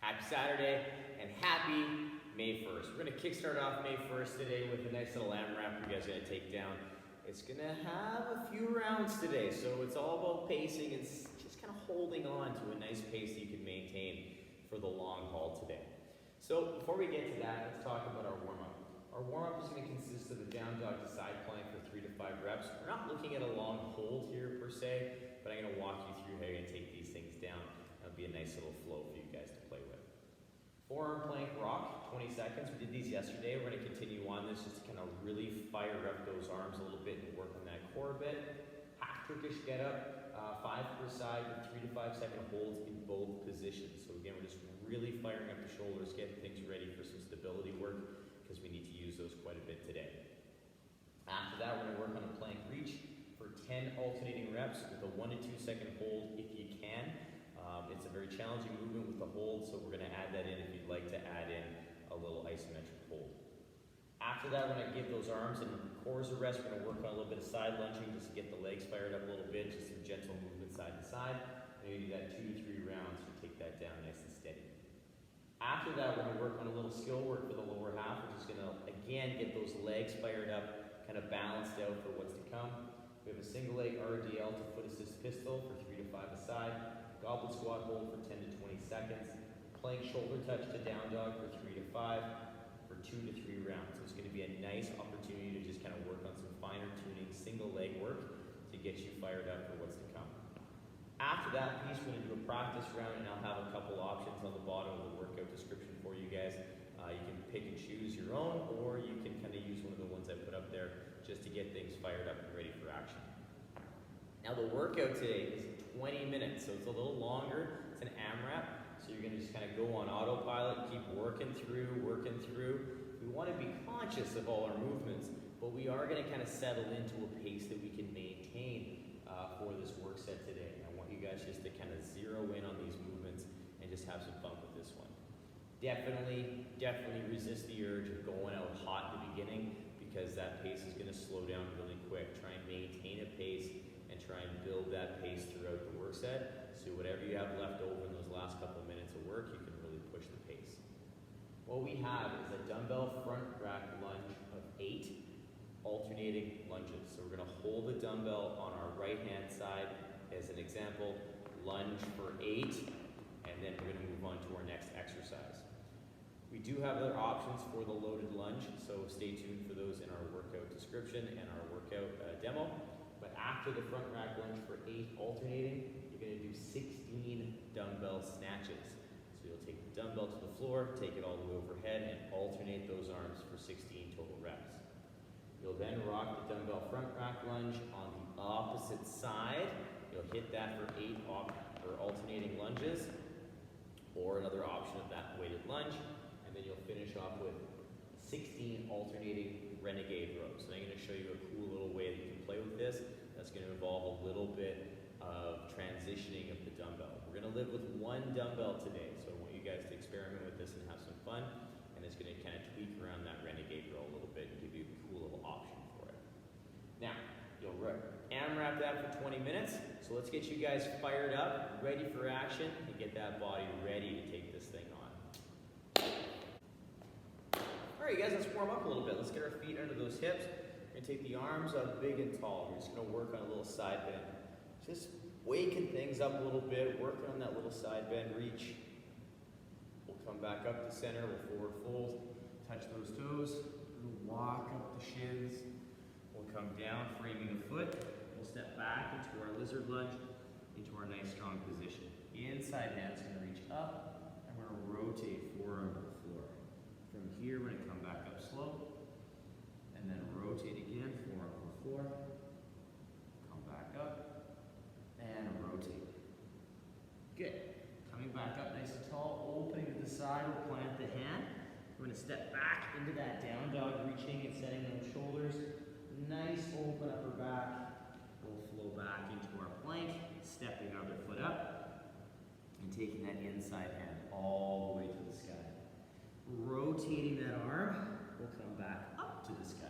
Happy Saturday and happy May 1st. We're going to kickstart off May 1st today with a nice little AMRAP you guys are going to take down. It's going to have a few rounds today, so it's all about pacing and just kind of holding on to a nice pace that you can maintain for the long haul today. So before we get to that, let's talk about our warm-up. Our warm-up is going to consist of a down dog to side plank for 3 to 5 reps. We're not looking at a long hold here per se, but I'm going to walk you through how you're going to take these things down. That'll be a nice little flow for you guys to play with. Forearm Plank Rock, 20 seconds. We did these yesterday. We're going to continue on this just to kind of really fire up those arms a little bit and work on that core a bit. Half Turkish Get Up, 5 per side with 3 to 5 second holds in both positions. So again, we're just really firing up the shoulders, getting things ready for some stability work because we need to use those quite a bit today. After that, we're going to work on a plank reach for 10 alternating reps with a 1 to 2 second hold if you can. It's a very challenging movement with the hold, so we're going to add that in if you'd like to add in a little isometric hold. After that, we're going to give those arms and cores a rest. We're going to work on a little bit of side lunging just to get the legs fired up a little bit, just some gentle movement side to side. And you do that 2 to 3 rounds to take that down nice and steady. After that, we're going to work on a little skill work for the lower half, which is going to, again, get those legs fired up, kind of balanced out for what's to come. We have a single leg RDL to foot assist pistol for 3 to 5 a side. Goblet Squat Hold for 10 to 20 seconds. Plank shoulder touch to down dog for 3 to 5 for 2 to 3 rounds. So it's going to be a nice opportunity to just kind of work on some finer tuning single leg work to get you fired up for what's to come. After that piece, we're going to do a practice round, and I'll have a couple options on the bottom of the workout description for you guys. You can pick and choose your own, or you can kind of use one of the ones I put up there just to get things fired up and ready for action. Now the workout today is 20 minutes, so it's a little longer. It's an AMRAP, so you're going to just kind of go on autopilot, keep working through. We want to be conscious of all our movements, but we are going to kind of settle into a pace that we can maintain for this work set today. And I want you guys just to kind of zero in on these movements and just have some fun with this one. Definitely resist the urge of going out hot in the beginning, because that pace is going to slow down really quick. Try and maintain a pace and try and build that pace throughout the work set. So whatever you have left over in those last couple of minutes of work, you can really push the pace. What we have is a dumbbell front rack lunge of 8 alternating lunges. So we're going to hold the dumbbell on our right hand side as an example, lunge for 8, and then we're going to move on to our next exercise. We do have other options for the loaded lunge, so stay tuned for those in our workout description and our workout demo. But after the front rack lunge for 8 alternating, you're going to do 16 dumbbell snatches. So you'll take the dumbbell to the floor, take it all the way overhead, and alternate those arms for 16 total reps. You'll then rock the dumbbell front rack lunge on the opposite side. You'll hit that for 8 alternating lunges, or another option of that weighted lunge, and then you'll finish off with 16 alternating Renegade Row. So I'm going to show you a cool little way that you can play with this. That's going to involve a little bit of transitioning of the dumbbell. We're going to live with 1 dumbbell today, so I want you guys to experiment with this and have some fun. And it's going to kind of tweak around that Renegade Row a little bit and give you a cool little option for it. Now, you'll AMRAP that for 20 minutes. So let's get you guys fired up, ready for action, and get that body ready to take this thing on. All right, you guys, let's warm up a little bit. Let's get our feet under those hips. We're going to take the arms up big and tall. We're just going to work on a little side bend. Just waking things up a little bit, working on that little side bend reach. We'll come back up to center, we'll forward fold, touch those toes, we'll walk up the shins. We'll come down, framing the foot. We'll step back into our lizard lunge, into our nice strong position. Inside hand's going to reach up, and we're going to rotate forearm to the floor. From here, we're going to come back up slow, and then rotate again, forearm to the floor. Come back up, and rotate. Good. Coming back up nice and tall, opening to the side, we'll plant the hand. We're going to step back into that down dog, reaching and setting those shoulders. Nice open upper back. We'll flow back into our plank, stepping our other foot up, and taking that inside hand all the way to the sky. Rotating that arm, we'll come back up to the sky.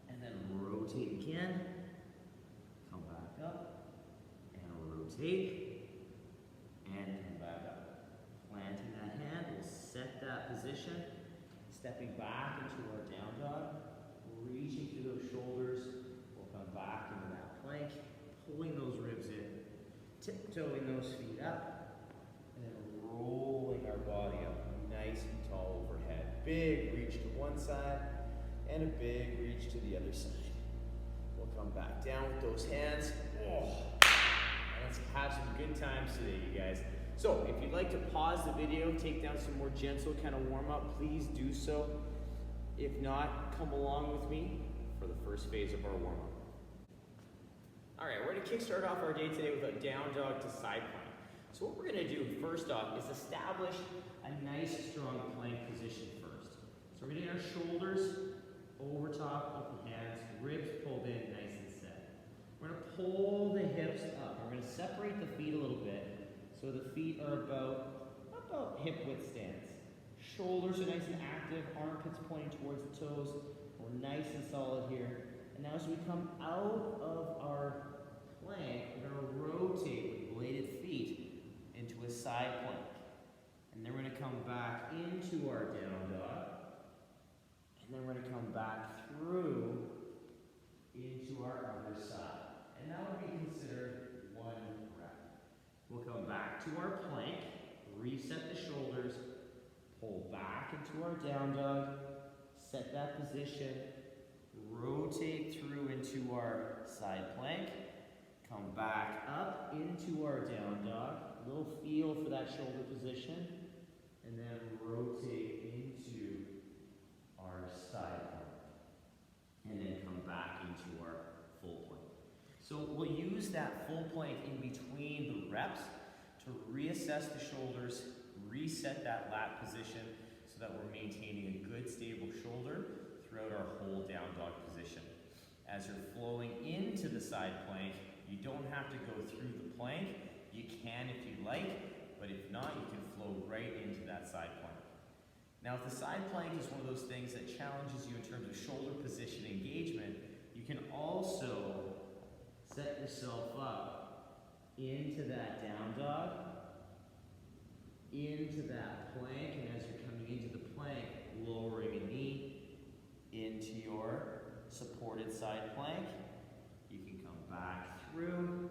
And then rotate again, come back up, and rotate, and come back up. Planting that hand, position, stepping back into our down dog, reaching through those shoulders. We'll come back into that plank, pulling those ribs in, tiptoeing those feet up, and then rolling our body up nice and tall overhead. Big reach to one side and a big reach to the other side. We'll come back down with those hands. Oh, let's have some good times today, you guys. So if you'd like to pause the video, take down some more gentle kind of warm up, please do so. If not, come along with me for the first phase of our warm up. All right, we're gonna kickstart off our day today with a down dog to side plank. So what we're gonna do first off is establish a nice strong plank position first. So we're getting our shoulders over top of the hands, ribs pulled in nice and set. We're gonna pull the hips up. We're gonna separate the feet a little bit so the feet are about hip width stance. Shoulders are nice and active, armpits pointing towards the toes. We're nice and solid here. And now as we come out of our plank, we're gonna rotate with bladed feet into a side plank. And then we're gonna come back into our down dog. And then we're gonna come back through into our other side. And that would be considered one rep. We'll come back to our plank, reset the shoulders, pull back into our down dog, set that position, rotate through into our side plank, come back up into our down dog, a little feel for that shoulder position, and then rotate into our side plank, and then come back into our full plank. So we'll use that full plank in between the reps to reassess the shoulders, reset that lat position so that we're maintaining a good stable shoulder throughout our whole down dog position. As you're flowing into the side plank, you don't have to go through the plank. You can if you like, but if not, you can flow right into that side plank. Now, if the side plank is one of those things that challenges you in terms of shoulder position engagement, you can also set yourself up into that down dog, into that plank, and as you're coming into the plank, lowering a knee into your supported side plank. You can come back through,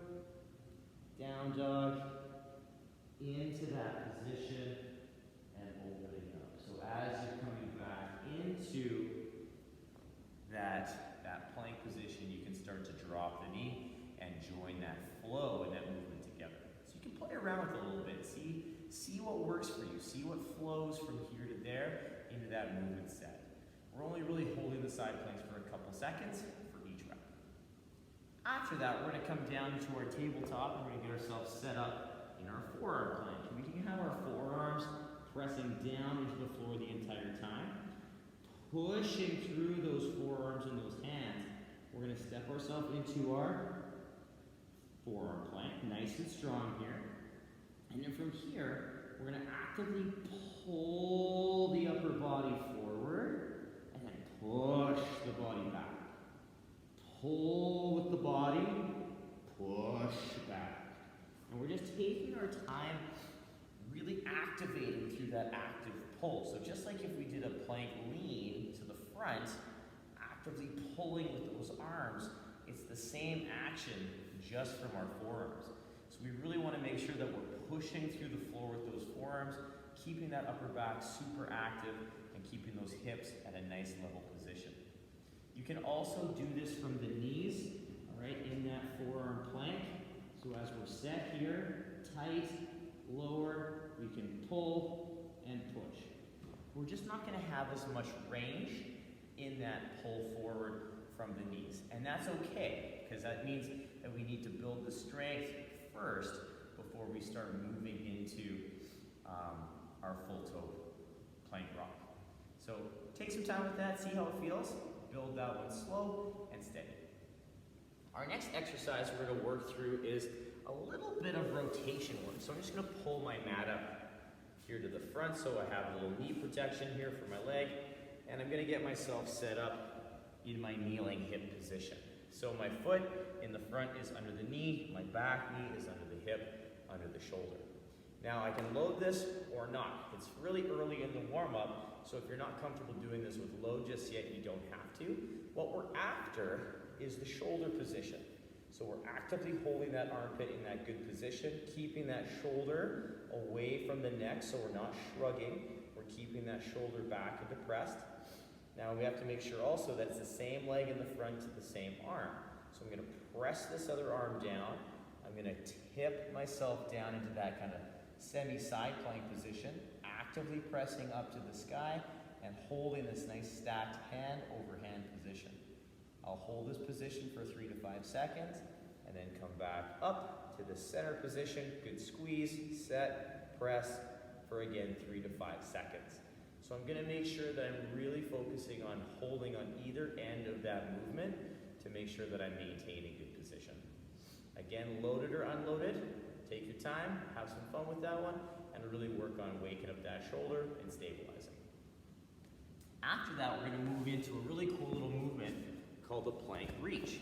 down dog, into that position, and opening up. So as you're coming back into that plank position, you can start to drop the knee and join that flow and that movement together. So you can play around with it a little bit. See what works for you. See what flows from here to there into that movement set. We're only really holding the side planks for a couple seconds for each rep. After that, we're gonna come down to our tabletop and we're gonna get ourselves set up in our forearm plank. We can have our forearms pressing down into the floor the entire time. Pushing through those forearms and those hands, we're gonna step ourselves into our forearm plank, nice and strong here. And then from here, we're gonna actively pull the upper body forward and then push the body back. Pull with the body, push back. And we're just taking our time really activating through that active pull. So just like if we did a plank lean to the front, actively pulling with those arms, it's the same action just from our forearms. So we really want to make sure that we're pushing through the floor with those forearms, keeping that upper back super active and keeping those hips at a nice level position. You can also do this from the knees, all right, in that forearm plank. So as we're set here, tight, lower, we can pull and push. We're just not going to have as much range in that pull forward from the knees. And that's okay, because that means that we need to build the strength first before we start moving into our full toe plank rock. So take some time with that, see how it feels, build that one slow and steady. Our next exercise we're going to work through is a little bit of rotation work. So I'm just going to pull my mat up here to the front so I have a little knee protection here for my leg, and I'm going to get myself set up in my kneeling hip position. So my foot in the front is under the knee, my back knee is under the hip, under the shoulder. Now I can load this or not. It's really early in the warm-up, so if you're not comfortable doing this with load just yet, you don't have to. What we're after is the shoulder position. So we're actively holding that armpit in that good position, keeping that shoulder away from the neck so we're not shrugging. We're keeping that shoulder back and depressed. Now we have to make sure also that it's the same leg in the front to the same arm. So I'm going to press this other arm down. I'm going to tip myself down into that kind of semi-side plank position, actively pressing up to the sky and holding this nice stacked hand over hand position. I'll hold this position for 3 to 5 seconds and then come back up to the center position. Good squeeze, set, press for again 3 to 5 seconds. So I'm going to make sure that I'm really focusing on holding on either end of that movement to make sure that I'm maintaining good position. Again, loaded or unloaded, take your time, have some fun with that one, and really work on waking up that shoulder and stabilizing. After that, we're going to move into a really cool little movement called the plank reach.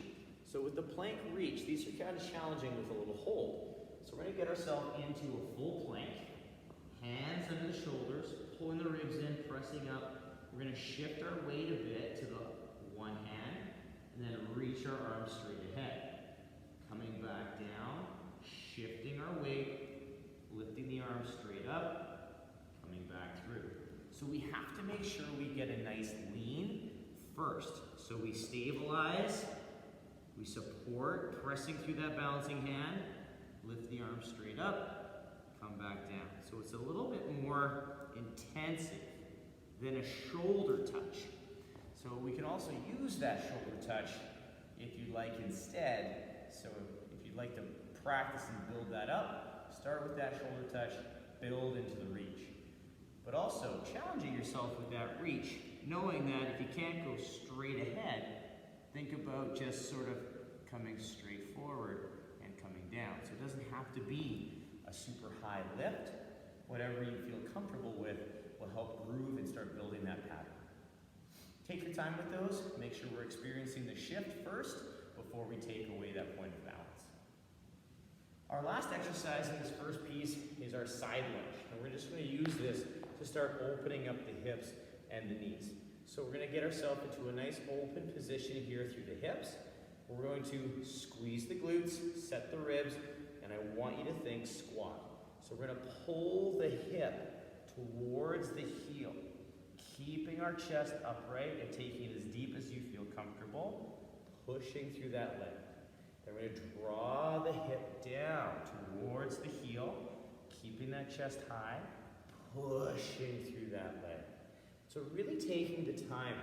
So with the plank reach, these are kind of challenging with a little hold. So we're going to get ourselves into a full plank, hands under the shoulders, pulling the ribs in, pressing up. We're going to shift our weight a bit to the one hand, and then reach our arms straight ahead. Coming back down, shifting our weight, lifting the arms straight up, coming back through. So we have to make sure we get a nice lean first. So we stabilize, we support, pressing through that balancing hand, lift the arms straight up, come back down. So it's a little bit more intensive than a shoulder touch. So we can also use that shoulder touch if you'd like instead. So if you'd like to practice and build that up, start with that shoulder touch, build into the reach. But also challenging yourself with that reach, knowing that if you can't go straight ahead, think about just sort of coming straight forward and coming down. So it doesn't have to be a super high lift. Whatever you feel comfortable with will help groove and start building that pattern. Take your time with those. Make sure we're experiencing the shift first before we take away that point of balance. Our last exercise in this first piece is our side lunge. And we're just going to use this to start opening up the hips and the knees. So we're going to get ourselves into a nice open position here through the hips. We're going to squeeze the glutes, set the ribs, and I want you to think squat. So we're going to pull the hip towards the heel, keeping our chest upright and taking it as deep as you feel comfortable, pushing through that leg. Then we're going to draw the hip down towards the heel, keeping that chest high, pushing through that leg. So really taking the time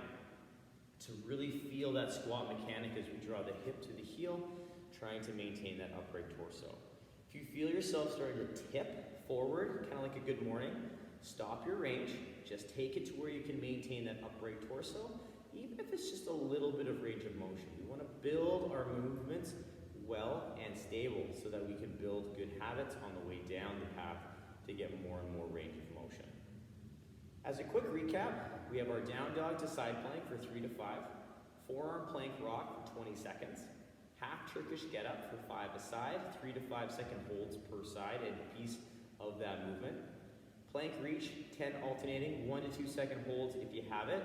to really feel that squat mechanic as we draw the hip to the heel, trying to maintain that upright torso. If you feel yourself starting to tip forward, kind of like a good morning, stop your range, just take it to where you can maintain that upright torso, even if it's just a little bit of range of motion. We want to build our movements well and stable so that we can build good habits on the way down the path to get more and more range of motion. As a quick recap, we have our down dog to side plank for 3 to 5, forearm plank rock for 20 seconds, half Turkish get up for 5 a side, 3 to 5 second holds per side and piece of that movement. Plank reach, 10 alternating, 1 to 2 second holds if you have it,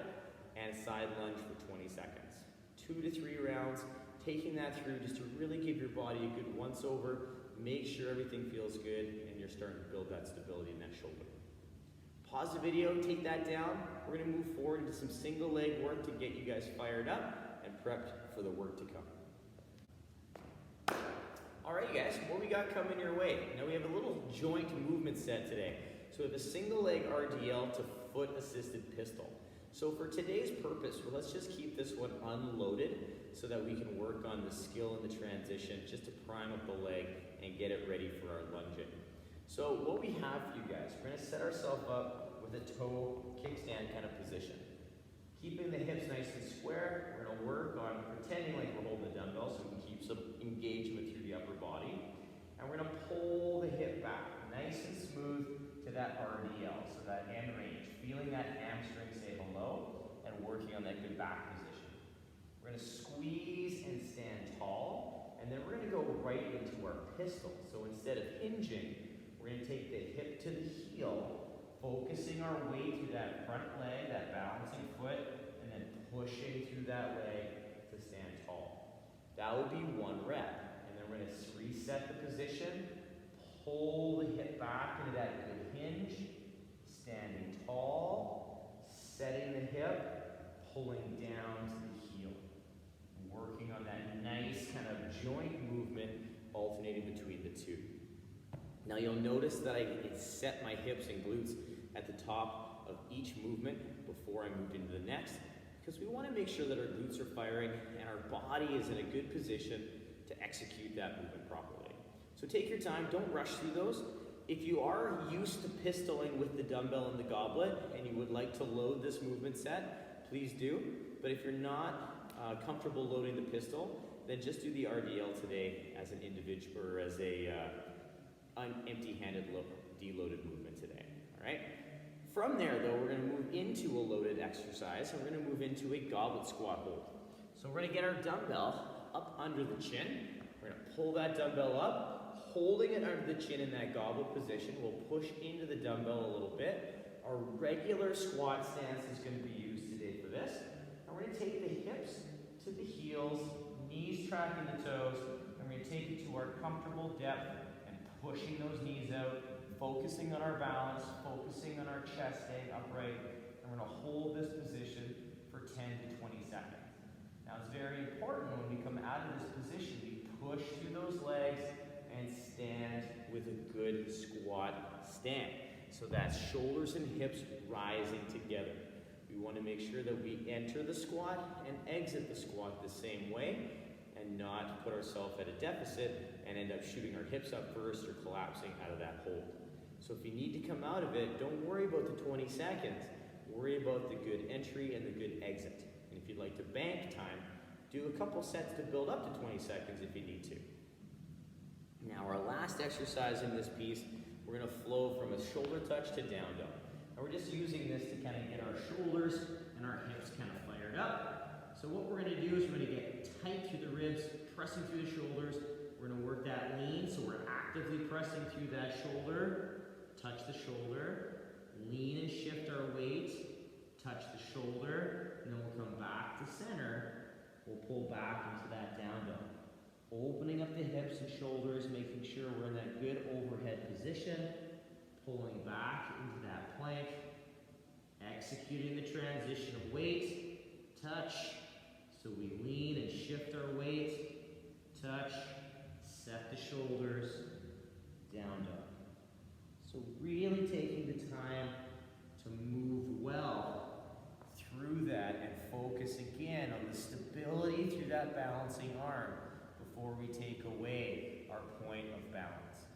and side lunge for 20 seconds. 2 to 3 rounds, taking that through just to really give your body a good once over, make sure everything feels good, and you're starting to build that stability in that shoulder. Pause the video, take that down. We're going to move forward into some single leg work to get you guys fired up and prepped for the work to come. All right, you guys, what we got coming your way? Now we have a little joint movement set today. So we have a single leg RDL to foot assisted pistol. So for today's purpose, well, let's just keep this one unloaded so that we can work on the skill and the transition just to prime up the leg and get it ready for our lunging. So what we have for you guys, we're going to set ourselves up with a toe kickstand kind of position. Keeping the hips nice and square, we're going to work on pretending like we're holding the dumbbell so we can keep some engagement through the upper body. And we're going to pull the hip back nice and smooth to that RDL, so that end range, feeling that hamstring say hello and working on that good back position. We're going to squeeze and stand tall, and then we're going to go right into our pistol. So instead of hinging, We're gonna take the hip to the heel, focusing our weight through that front leg, that balancing foot, and then pushing through that leg to stand tall. That would be 1 rep. And then we're gonna reset the position, pull the hip back into that good hinge, standing tall, setting the hip, pulling down to the heel. Working on that nice kind of joint movement, alternating between the two. Now you'll notice that I set my hips and glutes at the top of each movement before I moved into the next, because we want to make sure that our glutes are firing and our body is in a good position to execute that movement properly. So take your time, don't rush through those. If you are used to pistoling with the dumbbell and the goblet and you would like to load this movement set, please do. But if you're not comfortable loading the pistol, then just do the RDL today as an individual or as a empty-handed deloaded movement today. All right. From there, though, we're going to move into a loaded exercise, and we're going to move into a goblet squat hold. So we're going to get our dumbbell up under the chin. We're going to pull that dumbbell up, holding it under the chin in that goblet position. We'll push into the dumbbell a little bit. Our regular squat stance is going to be used today for this. And we're going to take the hips to the heels, knees tracking the toes, and we're going to take it to our comfortable depth and pushing those knees out, focusing on our balance, focusing on our chest staying upright, and we're going to hold this position for 10 to 20 seconds. Now it's very important when we come out of this position, we push through those legs and stand with a good squat stand. So that's shoulders and hips rising together. We want to make sure that we enter the squat and exit the squat the same way and not put ourselves at a deficit and end up shooting our hips up first or collapsing out of that hold. So if you need to come out of it, don't worry about the 20 seconds. Worry about the good entry and the good exit. And if you'd like to bank time, do a couple sets to build up to 20 seconds if you need to. Now our last exercise in this piece, we're going to flow from a shoulder touch to down dog. And we're just using this to kind of get our shoulders and our hips kind of fired up. So what we're going to do is we're going to get tight through the ribs, pressing through the shoulders. We're going to work that lean, so we're actively pressing through that shoulder, touch the shoulder, lean and shift our weight, touch the shoulder, and then we'll come back to center. We'll pull back into that down dog. Opening up the hips and shoulders, making sure we're in that good overhead position, pulling back into that plank, executing the transition of weight, touch, so we lean and shift our weight, touch, set the shoulders, down dog. So really taking the time to move well through that and focus again on the stability through that balancing arm before we take away our point of balance.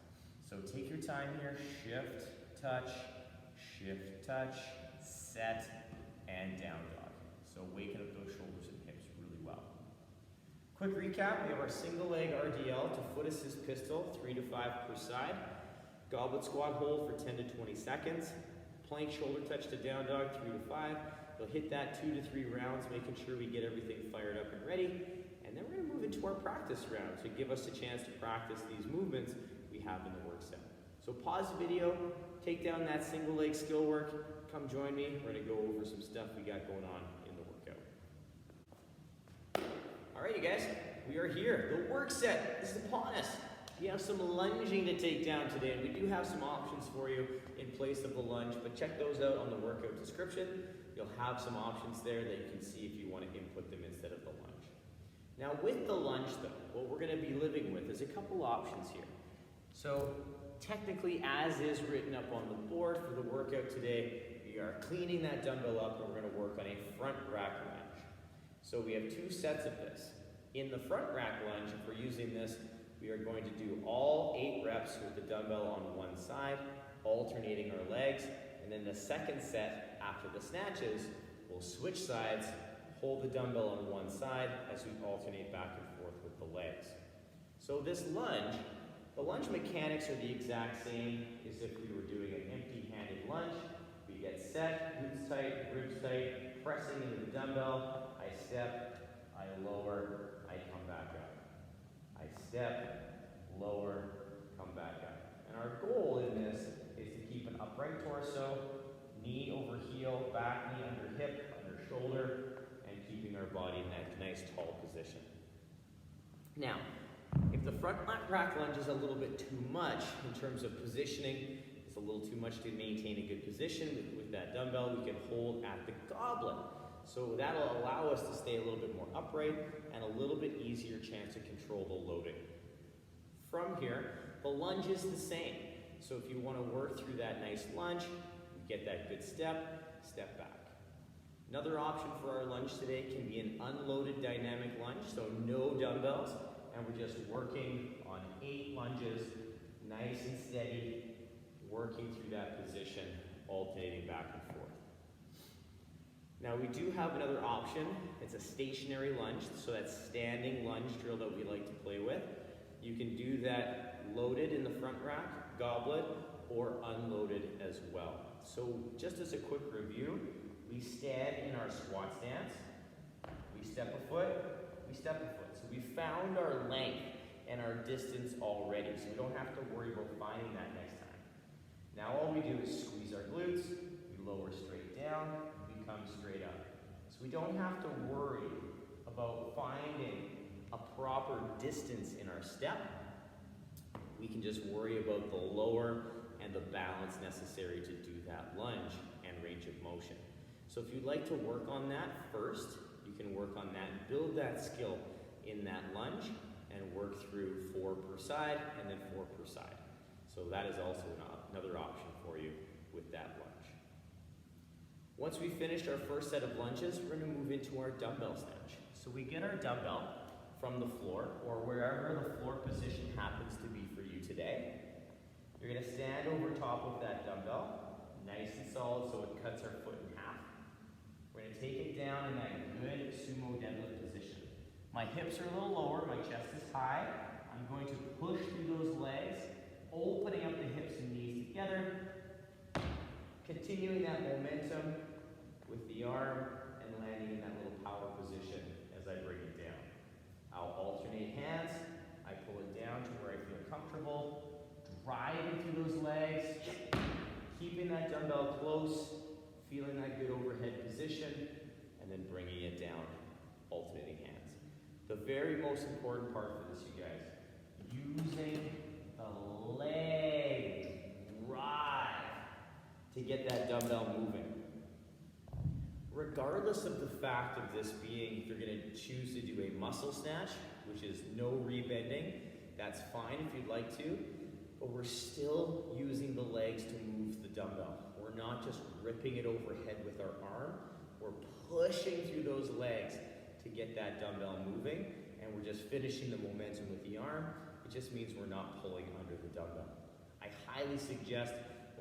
So take your time here, shift, touch, set, and down dog. So waking up those shoulders and hips really well. Quick recap, we have our single leg RDL to foot assist pistol, 3 to 5 per side. Goblet squat hold for 10 to 20 seconds. Plank shoulder touch to down dog, 3 to 5. We'll hit that 2 to 3 rounds, making sure we get everything fired up and ready. And then we're going to move into our practice round to give us a chance to practice these movements we have in the work set. So pause the video, take down that single leg skill work, come join me. We're going to go over some stuff we got going on in the workout. All right, you guys, we are here. The work set is upon us. We have some lunging to take down today, and we do have some options for you in place of the lunge, but check those out on the workout description. You'll have some options there that you can see if you want to input them instead of the lunge. Now with the lunge though, what we're going to be living with is a couple options here. So technically, as is written up on the board for the workout today, we are cleaning that dumbbell up and we're going to work on a front rack lunge. So we have 2 sets of this. In the front rack lunge, if we're using this, we are going to do all 8 reps with the dumbbell on one side, alternating our legs, and then the second set after the snatches, we'll switch sides, hold the dumbbell on one side as we alternate back and forth with the legs. So this lunge, the lunge mechanics are the exact same as if we were doing an empty-handed lunge. We get set, glutes tight, ribs tight, pressing into the dumbbell. I step, I lower, I come back up. I step, lower, come back up. And our goal in this is to keep an upright torso, knee over heel, back knee under hip, under shoulder, and keeping our body in that nice tall position. Now, if the front rack lunge is a little bit too much in terms of positioning, it's a little too much to maintain a good position with that dumbbell, we can hold at the goblet. So that'll allow us to stay a little bit more upright and a little bit easier chance to control the loading. From here, the lunge is the same. So if you want to work through that nice lunge, you get that good step, step back. Another option for our lunge today can be an unloaded dynamic lunge, so no dumbbells, and we're just working on 8 lunges, nice and steady, working through that position, alternating back and forth. Now we do have another option. It's a stationary lunge, so that's standing lunge drill that we like to play with. You can do that loaded in the front rack, goblet, or unloaded as well. So just as a quick review, we stand in our squat stance, we step a foot, we step a foot. So we found our length and our distance already, so we don't have to worry about finding that next time. Now all we do is squeeze our glutes, we lower straight down, we come straight up. So we don't have to worry about finding a proper distance in our step. We can just worry about the lower and the balance necessary to do that lunge and range of motion. So if you'd like to work on that first, you can work on that and build that skill in that lunge and work through 4 per side and then 4 per side. So that is also another option for you with that lunge. Once we finished our first set of lunges, we're going to move into our dumbbell snatch. So we get our dumbbell from the floor or wherever the floor position happens to be for you today. You're going to stand over top of that dumbbell, nice and solid so it cuts our foot in half. We're going to take it down in that good sumo deadlift position. My hips are a little lower, my chest is high. I'm going to push through those legs, opening up the hips and knees together, continuing that momentum with the arm and landing in that little power position as I bring it down. I'll alternate hands, I pull it down to where I feel comfortable, driving through those legs, keeping that dumbbell close, feeling that good overhead position, and then bringing it down, alternating hands. The very most important part for this, you guys, using the leg drive to get that dumbbell moving. Regardless of the fact of this being, if you're going to choose to do a muscle snatch, which is no rebending, that's fine if you'd like to, but we're still using the legs to move the dumbbell. We're not just ripping it overhead with our arm, we're pushing through those legs to get that dumbbell moving, and we're just finishing the momentum with the arm. It just means we're not pulling under the dumbbell. I highly suggest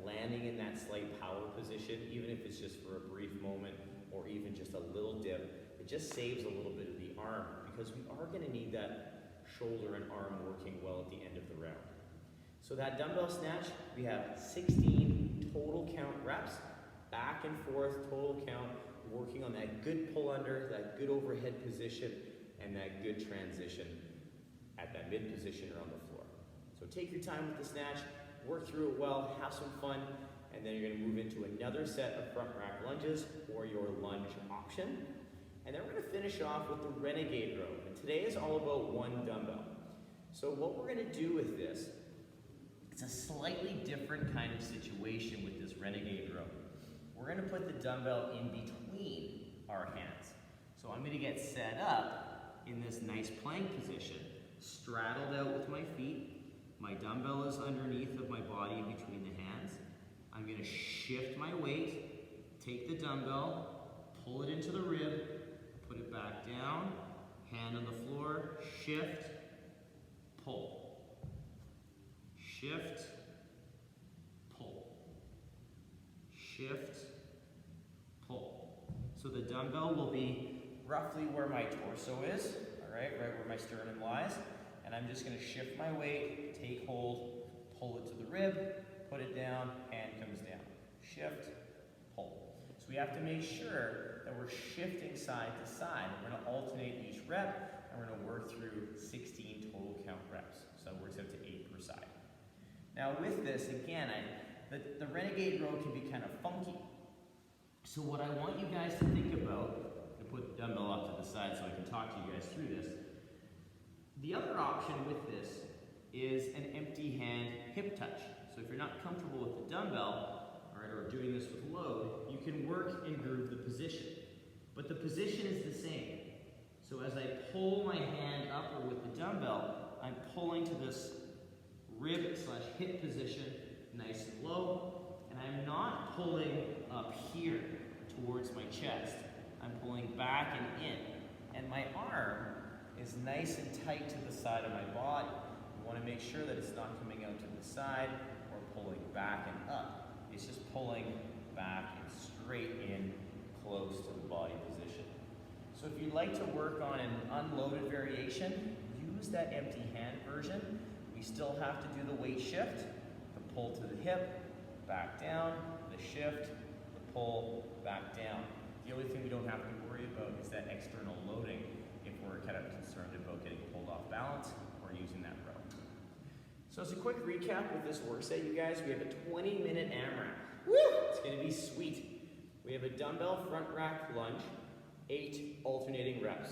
landing in that slight power position, even if it's just for a brief moment or even just a little dip. It just saves a little bit of the arm because we are going to need that shoulder and arm working well at the end of the round. So that dumbbell snatch, we have 16 total count reps, back and forth, total count, working on that good pull under, that good overhead position, and that good transition at that mid position or on the floor. So take your time with the snatch, work through it well, have some fun, and then you're going to move into another set of front rack lunges or your lunge option. And then we're going to finish off with the Renegade Row. And today is all about one dumbbell. So what we're going to do with this, it's a slightly different kind of situation with this Renegade Row. We're going to put the dumbbell in between our hands. So I'm going to get set up in this nice plank position, straddled out with my feet. My dumbbell is underneath of my body between the hands. I'm going to shift my weight, take the dumbbell, pull it into the rib, put it back down, hand on the floor, shift, pull. Shift, pull. Shift, pull. So the dumbbell will be roughly where my torso is, all right where my sternum lies. And I'm just going to shift my weight, take hold, pull it to the rib, put it down, hand comes down. Shift, pull. So we have to make sure that we're shifting side to side. We're going to alternate each rep, and we're going to work through 16 total count reps. So that works out to 8 per side. Now with this, again, the Renegade Row can be kind of funky. So what I want you guys to think about, I'm going to put the dumbbell off to the side so I can talk to you guys through this. The other option with this is an empty hand hip touch. So if you're not comfortable with the dumbbell, all right, or doing this with load, you can work and groove the position. But the position is the same. So as I pull my hand upward with the dumbbell, I'm pulling to this rib/hip position nice and low, and I'm not pulling up here towards my chest. I'm pulling back and in, and my arm is nice and tight to the side of my body. You want to make sure that it's not coming out to the side or pulling back and up. It's just pulling back and straight in close to the body position. So if you'd like to work on an unloaded variation, use that empty hand version. We still have to do the weight shift, the pull to the hip, back down, the shift, the pull, back down. The only thing we don't have to worry about is that external loading if we're kind of concerned about getting pulled off balance or using that row. So as a quick recap with this work set, you guys, we have a 20-minute AMRAP. Woo! It's gonna be sweet. We have a dumbbell front rack lunge, 8 alternating reps.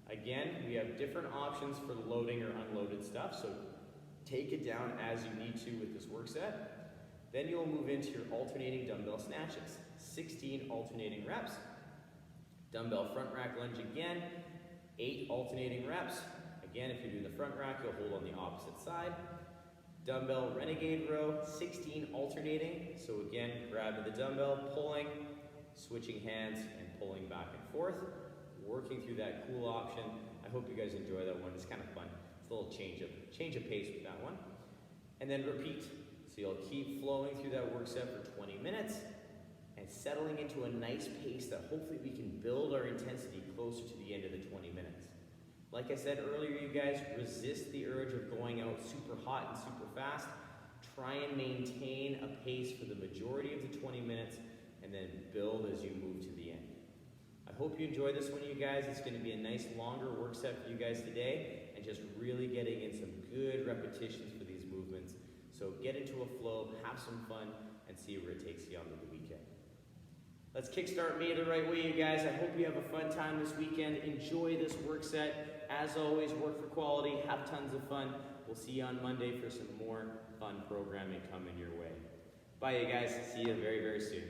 Again, we have different options for loading or unloaded stuff, so take it down as you need to with this work set. Then you'll move into your alternating dumbbell snatches, 16 alternating reps. Dumbbell front rack lunge again, 8 alternating reps. Again, if you're doing the front rack, you'll hold on the opposite side. Dumbbell Renegade Row, 16 alternating. So again, grabbing the dumbbell, pulling, switching hands, and pulling back and forth. Working through that cool option. I hope you guys enjoy that one. It's kind of fun. It's a little change of pace with that one. And then repeat. So you'll keep flowing through that work set for 20 minutes and settling into a nice pace that hopefully we can build our intensity closer to the end of the 20 minutes. Like I said earlier, you guys, resist the urge of going out super hot and super fast. Try and maintain a pace for the majority of the 20 minutes and then build as you move to the end. I hope you enjoy this one, you guys. It's going to be a nice longer work set for you guys today and just really getting in some good repetitions for these movements. So get into a flow, have some fun, and see where it takes you on the weekend. Let's kickstart me the right way, you guys. I hope you have a fun time this weekend. Enjoy this work set. As always, work for quality, have tons of fun. We'll see you on Monday for some more fun programming coming your way. Bye, you guys. See you very, very soon.